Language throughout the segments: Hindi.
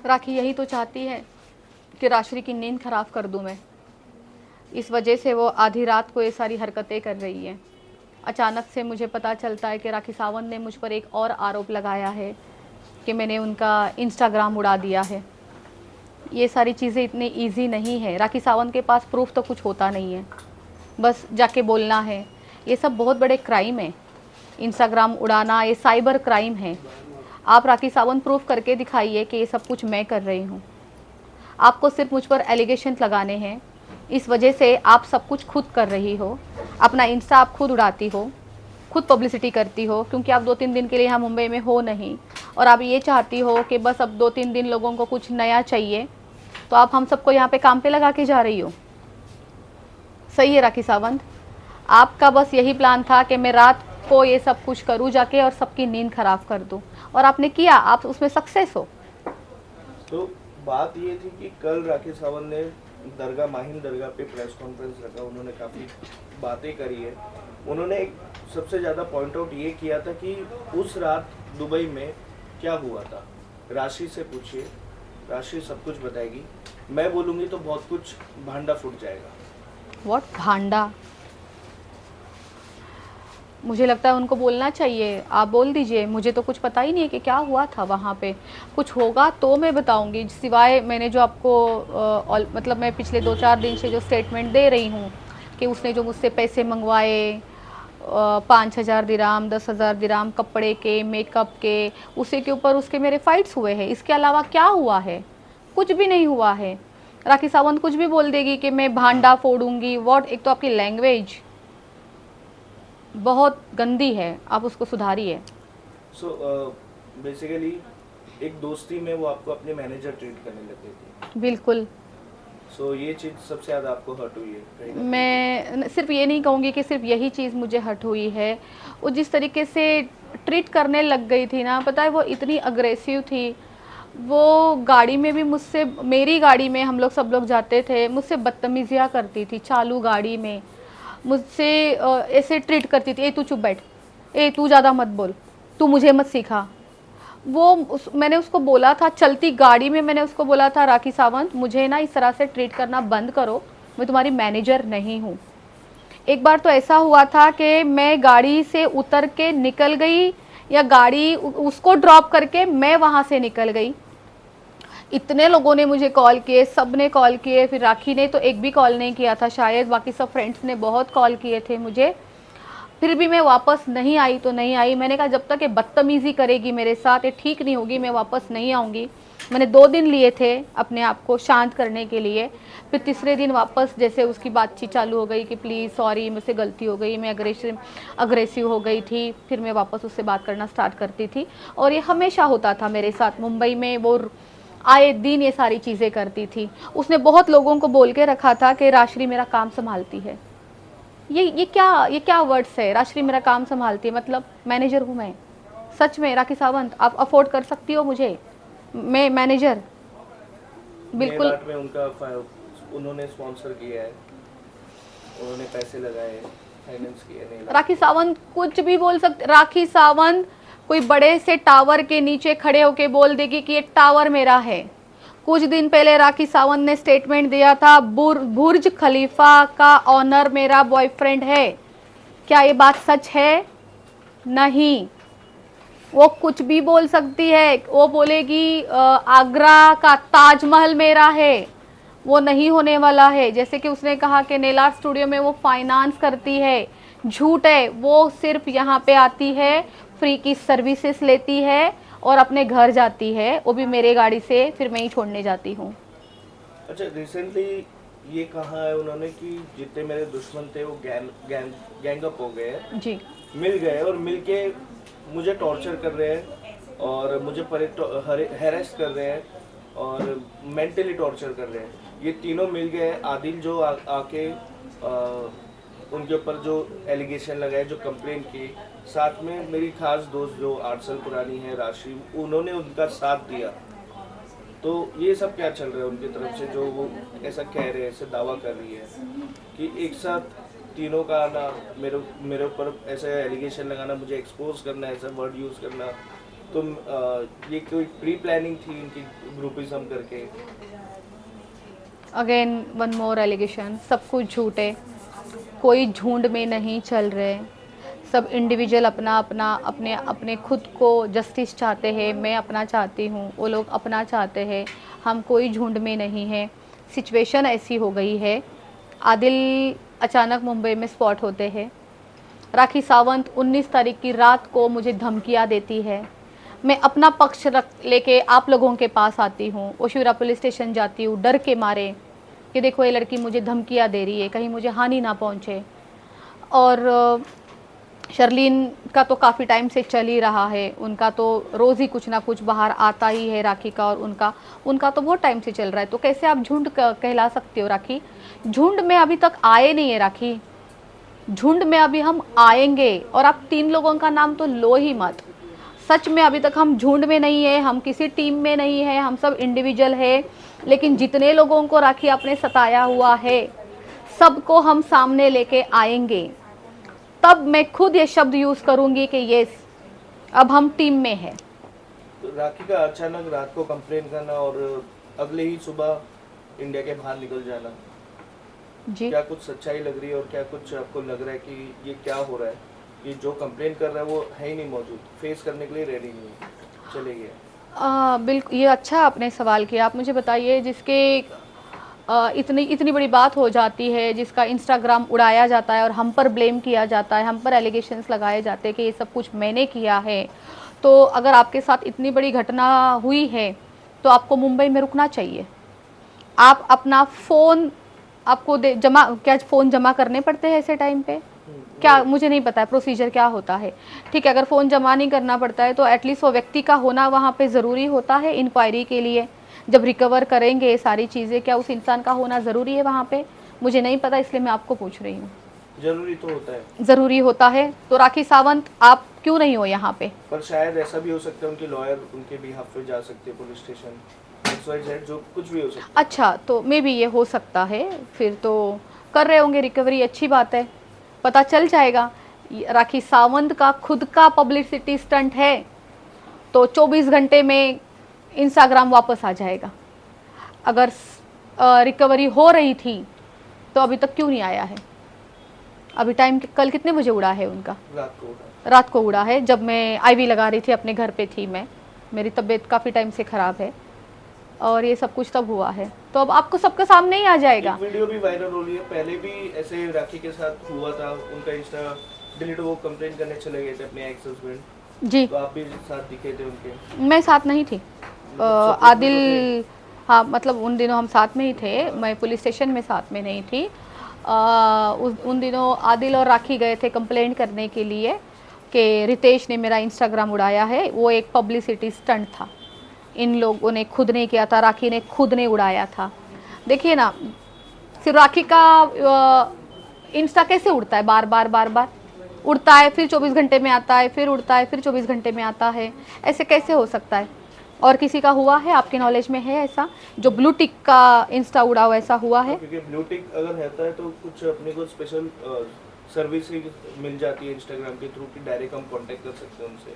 राखी यही तो चाहती है कि राशि की नींद खराब कर दूं मैं। इस वजह से वो आधी रात को ये सारी हरकतें कर रही है। अचानक से मुझे पता चलता है कि राखी सावंत ने मुझ पर एक और आरोप लगाया है कि मैंने उनका इंस्टाग्राम उड़ा दिया है। ये सारी चीज़ें इतनी ईजी नहीं है। राखी सावंत के पास प्रूफ तो कुछ होता नहीं है, बस जाके बोलना है। ये सब बहुत बड़े क्राइम है। इंस्टाग्राम उड़ाना ये साइबर क्राइम है। आप राखी सावंत प्रूफ करके दिखाइए कि ये सब कुछ मैं कर रही हूँ। आपको सिर्फ मुझ पर एलिगेशन लगाने हैं, इस वजह से आप सब कुछ खुद कर रही हो। अपना इंस्टा आप खुद उड़ाती हो, खुद पब्लिसिटी करती हो, क्योंकि आप 2-3 दिन के लिए यहाँ मुंबई में हो नहीं और आप ये चाहती हो कि बस अब 2-3 दिन लोगों को कुछ नया चाहिए, तो आप हम सबको यहाँ पे काम पे लगा के जा रही हो। सही है राखी सावंत, आपका बस यही प्लान था कि मैं रात को ये सब कुछ करूँ जाके और सबकी नींद खराब कर दूँ, और आपने किया, आप उसमें सक्सेस हो। तो बात ये थी कि कल राखी सावंत ने दरगाह माहिम दरगाह पे प्रेस कॉन्फ्रेंस रखा, उन्होंने काफ़ी बातें करी है। उन्होंने एक सबसे ज़्यादा पॉइंट आउट ये किया था कि उस रात दुबई में क्या हुआ था, राशि से पूछिए, राशि सब कुछ बताएगी। मैं बोलूँगी तो बहुत कुछ भांडा फूट जाएगा। व्हाट भांडा? मुझे लगता है उनको बोलना चाहिए। आप बोल दीजिए, मुझे तो कुछ पता ही नहीं है कि क्या हुआ था वहाँ पे। कुछ होगा तो मैं बताऊँगी, सिवाय मैंने जो आपको मतलब मैं पिछले 2-4 दिन से जो स्टेटमेंट दे रही हूँ कि उसने जो मुझसे पैसे मंगवाए 5,000 दिराम, 10,000 दिराम कपड़े के, मेकअप के, उसी के ऊपर उसके मेरे फाइट्स हुए हैं। इसके अलावा क्या हुआ है? कुछ भी नहीं हुआ है। राखी सावंत कुछ भी बोल देगी कि मैं भांडा फोड़ूंगी। व्हाट? एक तो आपकी लैंग्वेज बहुत गंदी है, आप उसको सुधारिए। सो बेसिकली एक दोस्ती में वो आपको अपने मैनेजर ट्रीट करने लगे थे। बिल्कुल। सो ये चीज़ सबसे ज़्यादा आपको हर्ट हुई है कहीं ना कहीं? मैं सिर्फ ये नहीं कहूँगी कि सिर्फ यही चीज़ मुझे हर्ट हुई है, वो जिस तरीके से ट्रीट करने लग गई थी ना, पता है वो इतनी अग्रेसिव थी। वो गाड़ी में भी मुझसे, मेरी गाड़ी में हम लोग सब लोग जाते थे, मुझसे बदतमीजियाँ करती थी चालू गाड़ी में। मुझसे ऐसे ट्रीट करती थी, ए तू चुप बैठ, ए तू ज़्यादा मत बोल, तू मुझे मत सिखा। मैंने उसको बोला था चलती गाड़ी में, मैंने उसको बोला था राखी सावंत मुझे ना इस तरह से ट्रीट करना बंद करो, मैं तुम्हारी मैनेजर नहीं हूँ। एक बार तो ऐसा हुआ था कि मैं गाड़ी से उतर के निकल गई, या गाड़ी उसको ड्रॉप करके मैं वहाँ से निकल गई। इतने लोगों ने मुझे कॉल किए, सब ने कॉल किए, फिर राखी ने तो एक भी कॉल नहीं किया था शायद, बाकी सब फ्रेंड्स ने बहुत कॉल किए थे मुझे। फिर भी मैं वापस नहीं आई तो नहीं आई। मैंने कहा जब तक ये बदतमीज़ी करेगी मेरे साथ, ये ठीक नहीं होगी, मैं वापस नहीं आऊँगी। मैंने 2 दिन लिए थे अपने आप को शांत करने के लिए। फिर तीसरे दिन वापस जैसे उसकी बातचीत चालू हो गई कि प्लीज़ सॉरी, मुझसे गलती हो गई, मैं अग्रेसिव हो गई थी। फिर मैं वापस उससे बात करना स्टार्ट करती थी, और ये हमेशा होता था मेरे साथ मुंबई में। वो आए दिन ये सारी चीज़ें करती थी। उसने बहुत लोगों को बोल के रखा था कि राशि मेरा काम संभालती है। ये क्या वर्ड्स है? राशि मेरा काम संभालती है मतलब मैनेजर हूँ मैं? सच में राखी सावंत आप अफोर्ड कर सकती हो मुझे? मैं मैनेजर? बिल्कुल। नेल आर्ट में उन्होंने स्पॉन्सर किया है, उन्होंने पैसे लगाए, फाइनेंस किया नेल आर्ट। राखी सावंत कुछ भी बोल सकते। राखी सावंत कोई बड़े से टावर के नीचे खड़े होके बोल देगी कि एक टावर मेरा है। कुछ दिन पहले राखी सावंत ने स्टेटमेंट दिया था बुर्ज खलीफा का ऑनर मेरा बॉयफ्रेंड है। क्या ये बात सच है? नहीं। वो कुछ भी बोल सकती है। वो बोलेगी आगरा का ताजमहल मेरा है, वो नहीं होने वाला है। जैसे कि उसने कहा कि नेल आर्ट स्टूडियो में वो फाइनेंस करती है, झूठ है। वो सिर्फ यहाँ पे आती है, फ्री की सर्विसेज लेती है और अपने घर जाती है, वो भी मेरे गाड़ी से, फिर मैं ही छोड़ने जाती हूँ। अच्छा, रिसेंटली ये कहा है उन्होंने कि जितने मेरे दुश्मन थे वो गैंग अप हो गए हैं, जी। मिल गए और मिल के मुझे टॉर्चर कर रहे हैं और मुझे हैरेस कर रहे हैं और मेंटली टॉर्चर कर रहे हैं। ये तीनों मिल गए। आदिल जो आके उनके ऊपर जो एलिगेशन लगाए, जो कंप्लेन की, साथ में मेरी खास दोस्त जो 8 साल पुरानी है राशि, उन्होंने उनका साथ दिया। तो ये सब क्या चल रहा है उनकी तरफ से, जो वो ऐसा कह रहे हैं, ऐसे दावा कर रही है कि एक साथ तीनों का आना, मेरे ऊपर ऐसे एलिगेशन लगाना, मुझे एक्सपोज करना, ऐसा वर्ड यूज़ करना, तो ये कोई प्री प्लानिंग थी इनकी ग्रुपिज्म करके? अगेन वन मोर एलिगेशन, सब कुछ झूठ है, कोई झुंड में नहीं चल रहे, सब इंडिविजुअल अपना अपना अपने अपने खुद को जस्टिस चाहते हैं, मैं अपना चाहती हूँ, वो लोग अपना चाहते हैं, हम कोई झुंड में नहीं है। सिचुएशन ऐसी हो गई है, आदिल अचानक मुंबई में स्पॉट होते हैं, राखी सावंत 19 तारीख की रात को मुझे धमकियाँ देती है, मैं अपना पक्ष रख लेके आप लोगों के पास आती हूँ, ओशिवरा पुलिस स्टेशन जाती हूँ डर के मारे कि देखो ये लड़की मुझे धमकियाँ दे रही है, कहीं मुझे हानि ना पहुँचे। और शर्लीन का तो काफ़ी टाइम से चल ही रहा है, उनका तो रोज़ ही कुछ ना कुछ बाहर आता ही है राखी का, और उनका तो बहुत टाइम से चल रहा है। तो कैसे आप झुंड कहला सकते हो राखी? झुंड में अभी तक आए नहीं है राखी, झुंड में अभी हम आएंगे, और आप 3 लोगों का नाम तो लो ही मत। सच में अभी तक हम झुंड में नहीं है, हम किसी टीम में नहीं है, हम सब इंडिविजुअल है, लेकिन जितने लोगों को राखी आपने सताया हुआ है सबको हम सामने लेके आएंगे। तब मैं खुद ये शब्द यूज़ करूंगी कि यस अब हम टीम में है। तो राखी का अचानक रात को कंप्लेन करना और अगले ही सुबह इंडिया के बाहर निकल जाना, जी क्या कुछ सच्चाई लग रही है और क्या कुछ आपको लग रहा है कि ये क्या हो रहा है? ये जो कंप्लेन कर रहा है वो है ही नहीं मौजूद, फेस करने के लिए रेडी नहीं है, चले गए। बिल्कुल, ये अच्छा आपने सवाल किया। आप मुझे बताइए, जिसके इतनी इतनी बड़ी बात हो जाती है, जिसका इंस्टाग्राम उड़ाया जाता है और हम पर ब्लेम किया जाता है, हम पर एलिगेशंस लगाए जाते हैं कि ये सब कुछ मैंने किया है, तो अगर आपके साथ इतनी बड़ी घटना हुई है तो आपको मुंबई में रुकना चाहिए। आप अपना फ़ोन आपको क्या फ़ोन जमा करने पड़ते हैं ऐसे टाइम पे? क्या, मुझे नहीं पता है प्रोसीजर क्या होता है। ठीक है, अगर फ़ोन जमा नहीं करना पड़ता है तो एटलीस्ट वो व्यक्ति का होना वहाँ पे ज़रूरी होता है इंक्वायरी के लिए। जब रिकवर करेंगे सारी चीज़ें, क्या उस इंसान का होना ज़रूरी है वहाँ पे? मुझे नहीं पता, इसलिए मैं आपको पूछ रही हूँ। जरूरी तो होता है। ज़रूरी होता है तो राखी सावंत आप क्यों नहीं हो यहाँ पे? पर शायद ऐसा भी हो सकता है उनके लॉयर उनके बिहाफ पे जा सकते हैं पुलिस स्टेशन, XYZ, जो कुछ भी हो सकता है। अच्छा, तो मे बी ये हो सकता है, फिर तो कर रहे होंगे रिकवरी, अच्छी बात है, पता चल जाएगा। राखी सावंत का खुद का पब्लिसिटी स्टंट है तो 24 घंटे में इंस्टाग्राम वापस आ जाएगा। अगर रिकवरी हो रही थी तो अभी तक क्यों नहीं आया है? अभी टाइम कल कितने बजे उड़ा है उनका? रात को उड़ा है, जब मैं आईवी लगा रही थी, अपने घर पे थी मैं, मेरी तबीयत काफ़ी टाइम से ख़राब है, और ये सब कुछ तब हुआ है, तो अब आपको सबके सामने ही आ जाएगा। एक वीडियो भी वायरल हो रही है, पहले भी ऐसे राखी के साथ हुआ था, उनका इंस्टा डिलीट, वो कंप्लेंट करने चले गए थे अपने एक्स हस्बैंड जी, तो आप भी साथ दिखे थे उनके। मैं साथ नहीं थी। आदिल, हाँ मतलब उन दिनों हम साथ में ही थे, मैं पुलिस स्टेशन में साथ में नहीं थी। उन दिनों आदिल और राखी गए थे कंप्लेंट करने के लिए कि रितेश ने मेरा इंस्टाग्राम उड़ाया है। वो एक पब्लिसिटी स्टंट था, इन लोगों ने खुद ने किया था, राखी ने खुद ने उड़ाया था। देखिए ना, सिर्फ राखी का इंस्टा कैसे उड़ता है, बार बार बार बार उड़ता है, फिर 24 घंटे में आता है, फिर उड़ता है, फिर 24 घंटे में आता है, ऐसे कैसे हो सकता है? और किसी का हुआ है आपके नॉलेज में है ऐसा, जो ब्लू टिक का इंस्टा उड़ा हुआ ऐसा हुआ है? क्योंकि ब्लू टिक अगर रहता है तो कुछ अपने को स्पेशल सर्विस मिल जाती है इंस्टाग्राम के थ्रू कि डायरेक्ट हम कांटेक्ट कर सकते हैं उनसे,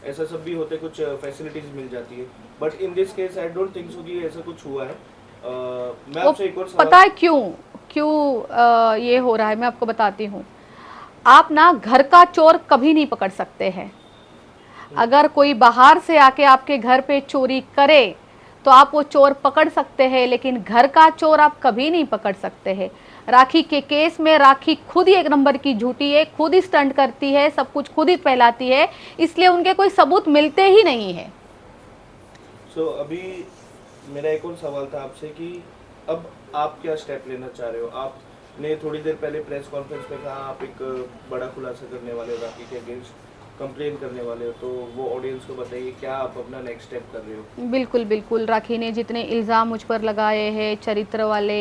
ऐसा सब भी होते, कुछ फैसिलिटीज मिल जाती है। But in this case I don't think so कि ऐसा कुछ हुआ है। मैं आपसे एक और सवाल, पता है क्यों ये हो रहा है, मैं आपको बताती हूँ। आप ना घर का चोर कभी नहीं पकड़ सकते हैं। अगर कोई बाहर से आके आपके घर पे चोरी करे तो आप वो चोर पकड़ सकते हैं, लेकिन घर का चोर आप कभी नहीं पकड़ सकते हैं। राखी के केस में राखी खुद ही एक नंबर की झूठी है, खुद ही स्टंट करती है, सब कुछ खुद ही फैलाती है, इसलिए उनके कोई सबूत मिलते ही नहीं है। सो अभी मेरा एक और सवाल था आपसे कि अब आप क्या स्टेप लेना चाह रहे हो? आपने थोड़ी देर पहले प्रेस कॉन्फ्रेंस में कहा आप एक बड़ा खुलासा करने वाले हो, राखी के अगेंस्ट कंप्लेन करने वाले हो, तो वो ऑडियंस को बताइए क्या आप अपना नेक्स्ट स्टेप कर रहे हो? बिल्कुल बिल्कुल, राखी ने जितने इल्ज़ाम मुझ पर लगाए हैं चरित्र वाले,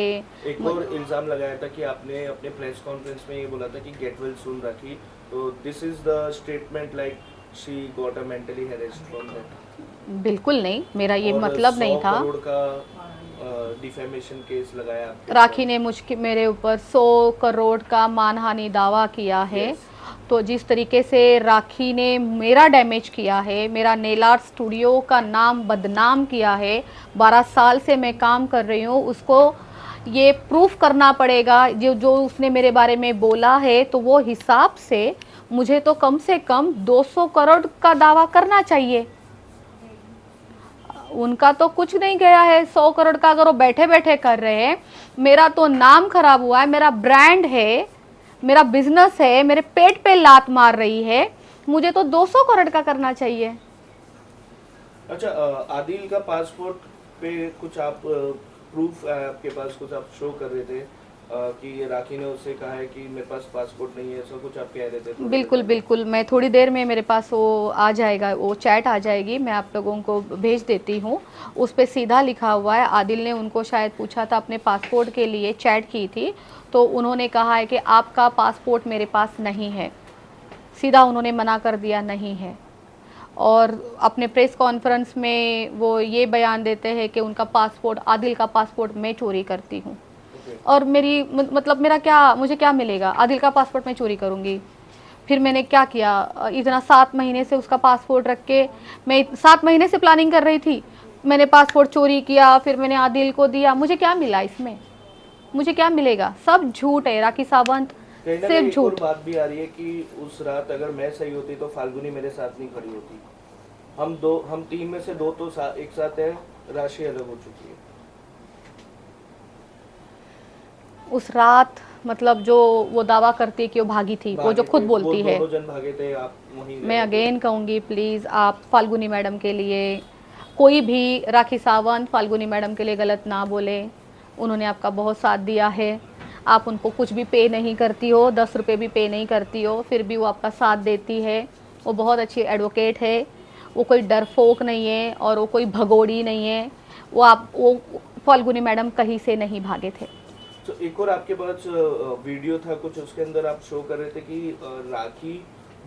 एक और इल्ज़ाम लगाया था कि आपने अपने प्रेस कॉन्फ्रेंस में ये बोला था कि गेट वेल सून राखी, तो this is the statement like she got a mentally harassed from that. बिल्कुल नहीं, मेरा ये मतलब नहीं था। 100 करोड़ का डिफेमेशन केस लगाया आपके राखी ने मेरे ऊपर 100 करोड़ का मानहानि दावा किया है। Yes. तो जिस तरीके से राखी ने मेरा डैमेज किया है, मेरा नेल आर्ट स्टूडियो का नाम बदनाम किया है, 12 साल से मैं काम कर रही हूँ, उसको ये प्रूफ करना पड़ेगा जो जो उसने मेरे बारे में बोला है। तो वो हिसाब से मुझे तो कम से कम 200 करोड़ का दावा करना चाहिए। उनका तो कुछ नहीं गया है 100 करोड़ का, अगर वो बैठे बैठे कर रहे हैं। मेरा तो नाम खराब हुआ है, मेरा ब्रांड है, मेरा बिजनेस है, मेरे पेट पे लात मार रही है, मुझे तो 200 करोड़ का करना चाहिए। अच्छा, आदिल का पासपोर्ट पे कुछ आप प्रूफ आपके पास कुछ आप शो कर रहे थे कि राखी ने उससे कहा है कि मेरे पास पासपोर्ट नहीं है, ऐसा कुछ आप कह रहे थे थोड़ी बिल्कुल देर पहले। बिल्कुल, मैं थोड़ी देर में मेरे पास वो आ जाएगा, वो चैट आ जाएगी, मैं आप लोगों को भेज देती हूँ। उस पे सीधा लिखा हुआ है, आदिल ने उनको शायद पूछा था अपने पासपोर्ट के लिए, चैट की थी, तो उन्होंने कहा है कि आपका पासपोर्ट मेरे पास नहीं है, सीधा उन्होंने मना कर दिया नहीं है। और अपने प्रेस कॉन्फ्रेंस में वो ये बयान देते हैं कि उनका पासपोर्ट, आदिल का पासपोर्ट मैं चोरी करती हूँ। ओके। और मेरी मतलब मेरा क्या, मुझे क्या मिलेगा? आदिल का पासपोर्ट मैं चोरी करूँगी? फिर मैंने क्या किया, इतना 7 महीने से उसका पासपोर्ट रख के, मैं 7 महीने से प्लानिंग कर रही थी, मैंने पासपोर्ट चोरी किया, फिर मैंने आदिल को दिया, मुझे क्या मिला इसमें? मुझे क्या मिलेगा? सब झूठ है राखी सावंत, कहीं ना कहीं सिर्फ एक और झूठ। बात भी आ रही है कि उस रात अगर मैं सही होती तो फाल्गुनी मेरे साथ नहीं खड़ी होती। हम 3 में से 2 तो एक साथ है, राशि अलग हो चुकी है। उस रात मतलब जो वो दावा करती है कि वो भागी थी, वो जो भागे खुद थे, बोलती वो है। दोनों जन भागे थे, आप वहीं मैं रहे थे। अगेन कहूँगी, प्लीज़ आप फाल्गुनी मैडम के लिए, कोई भी राखी सावंत फाल्गुनी मैडम के लिए गलत ना बोले। उन्होंने आपका बहुत साथ दिया है, आप उनको कुछ भी पे नहीं करती हो, 10 रुपये भी पे नहीं करती हो, फिर भी वो आपका साथ देती है। वो बहुत अच्छी एडवोकेट है, वो कोई डरपोक नहीं है और वो कोई भगोड़ी नहीं है। वो फाल्गुनी मैडम कहीं से नहीं भागे थे। तो एक और आपके पास वीडियो था कुछ, उसके अंदर आप शो कर रहे थे कि राखी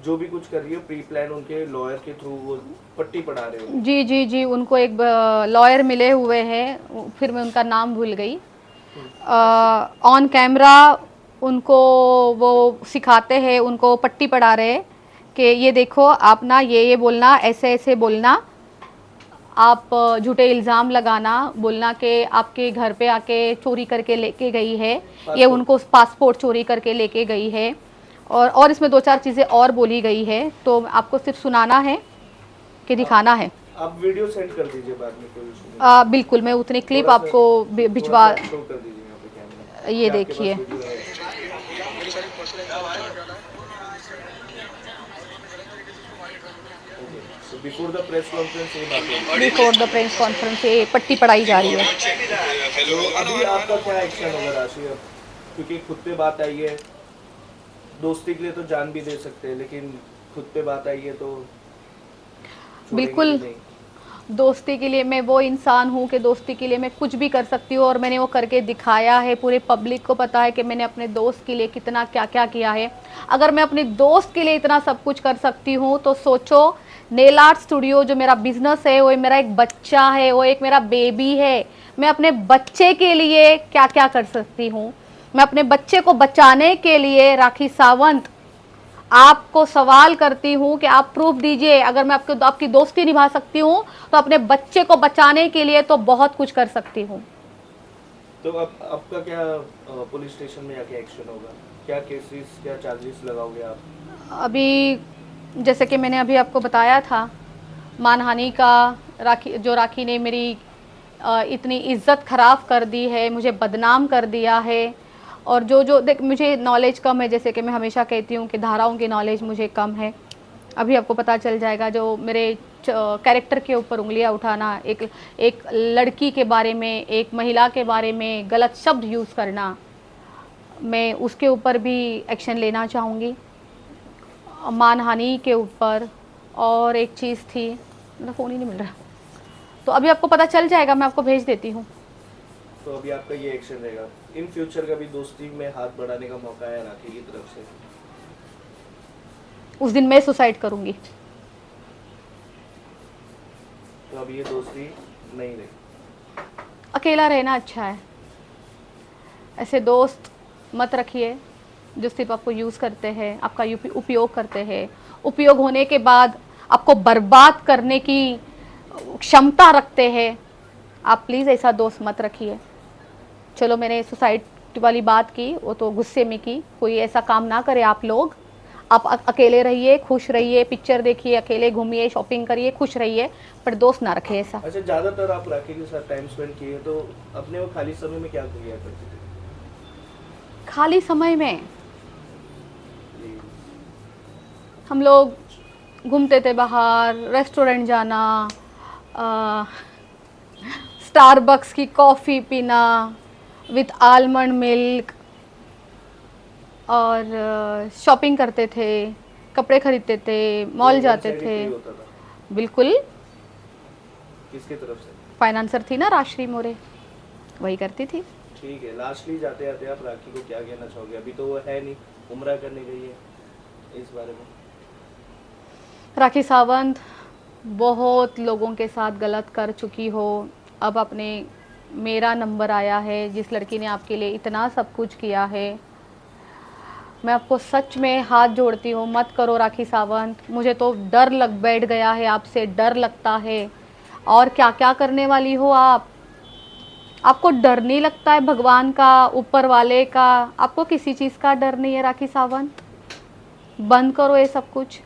जो भी कुछ कर रही है प्री प्लान उनके लॉयर के थ्रू वो पट्टी पढ़ा रहे हो। जी जी जी, उनको एक लॉयर मिले हुए हैं, फिर मैं उनका नाम भूल गई। ऑन कैमरा उनको वो सिखाते हैं, उनको पट्टी पढ़ा रहे हैं कि ये देखो आप ना ये बोलना, ऐसे ऐसे बोलना, आप झूठे इल्ज़ाम लगाना, बोलना कि आपके घर पे आके चोरी करके लेके गई है, ये पासपोर्ट। उनको पासपोर्ट चोरी करके लेके गई है। और इसमें 2-4 चीज़ें और बोली गई है, तो आपको सिर्फ सुनाना है कि दिखाना है। आप वीडियो सेंड कर दीजिए बाद में, कोई इशू नहीं। बिल्कुल, मैं उतनी क्लिप थोड़ा सा- आपको थोड़ा भिजवा, सा शो कर दीजिए यहाँ पे कैमरा, ये आपके पास देखिए। वीडियो है। बिफोर द प्रेस कॉन्फ्रेंस ये बात है। बिफोर द प्रेस कॉन्फ्रेंस ये पट्टी पढ़ाई जा रही है। तो अभी आपका क्या एक्शन होगा राशि अब, क्योंकि खुद पे बात आई है, दोस्ती के लिए तो जान भी दे सकते हैं, लेकिन खुद पे बात आई है तो छोड़ेंगे बिल्कुल, भी नहीं। दोस्ती के लिए मैं वो इंसान हूँ कि दोस्ती के लिए मैं कुछ भी कर सकती हूँ, और मैंने वो करके दिखाया है। पूरे पब्लिक को पता है कि मैंने अपने दोस्त के लिए कितना क्या क्या किया है। अगर मैं अपने दोस्त के लिए इतना सब कुछ कर सकती हूँ, तो सोचो नेल आर्ट स्टूडियो जो मेरा बिजनेस है, वो मेरा एक बच्चा है, वो एक मेरा बेबी है। मैं अपने बच्चे के लिए क्या क्या कर सकती हूँ। मैं अपने बच्चे को बचाने के लिए राखी सावंत आपको सवाल करती हूँ कि आप प्रूफ दीजिए। अगर मैं आपकी दोस्ती निभा सकती हूँ, तो अपने बच्चे को बचाने के लिए तो बहुत कुछ कर सकती हूँ। तो अब आपका क्या पुलिस स्टेशन में जाके एक्शन होगा? क्या केसेस, क्या चार्जेस लगाओगे आप? अभी जैसे कि मैंने अभी आपको बताया था, मानहानि का, राखी ने मेरी इतनी इज्जत खराब कर दी है, मुझे बदनाम कर दिया है। और जो जो देख, मुझे नॉलेज कम है, जैसे कि मैं हमेशा कहती हूँ कि धाराओं की नॉलेज मुझे कम है। अभी आपको पता चल जाएगा, जो मेरे कैरेक्टर के ऊपर उंगलियां उठाना, एक लड़की के बारे में, एक महिला के बारे में गलत शब्द यूज़ करना, मैं उसके ऊपर भी एक्शन लेना चाहूँगी, मानहानि के ऊपर। और एक चीज़ थी, मेरा फ़ोन ही नहीं मिल रहा, तो अभी आपको पता चल जाएगा, मैं आपको भेज देती हूँ। तो अभी आपका ये एक्शन रहेगा। इन फ्यूचर का भी दोस्ती में हाथ बढ़ाने का मौका है राखी की तरफ से? उस दिन मैं सुसाइड करूँगी। तो अब ये दोस्ती नहीं रही। अकेला रहना अच्छा है, ऐसे दोस्त मत रखिए। जो सिर्फ आपको यूज़ करते हैं, आपका उपयोग करते हैं, उपयोग होने के बाद आपको बर्बाद करने की क्षमता रखते हैं, आप प्लीज़ ऐसा दोस्त मत रखिए। चलो मैंने सुसाइड वाली बात की, वो तो गुस्से में की, कोई ऐसा काम ना करे आप लोग। आप अकेले रहिए, खुश रहिए, पिक्चर देखिए, अकेले घूमिए, शॉपिंग करिए, खुश रहिए, पर दोस्त ना रखे ऐसा। अच्छा, ज़्यादातर आप राखी के साथ टाइम स्पेंड किए, तो अपने वो खाली समय में क्या किया करते थे? खाली समय में जी। हम लोग घूमते थे बाहर, रेस्टोरेंट जाना, स्टारबक्स की कॉफ़ी पीना विथ आलमंड मिल्क, और शॉपिंग करते थे, कपड़े खरीदते थे, मॉल तो जाते one-sided थे। पे होता था? बिल्कुल, किसकी तरफ से? फाइनेंसर थी ना राश्री मोरे, वही करती थी। ठीक है, लास्टली जाते आते आप राखी को क्या कहना चाहोगे? अभी तो वो है नहीं, उम्रा करने गई है, इस बारे में। राखी सावंत, बहुत लोगों के साथ गलत कर चुकी हो, अब अपने मेरा नंबर आया है, जिस लड़की ने आपके लिए इतना सब कुछ किया है, मैं आपको सच में हाथ जोड़ती हूँ, मत करो राखी सावंत। मुझे तो डर लग बैठ गया है, आपसे डर लगता है। और क्या क्या करने वाली हो आप? आपको डर नहीं लगता है भगवान का, ऊपर वाले का? आपको किसी चीज़ का डर नहीं है राखी सावंत? बंद करो ये सब कुछ।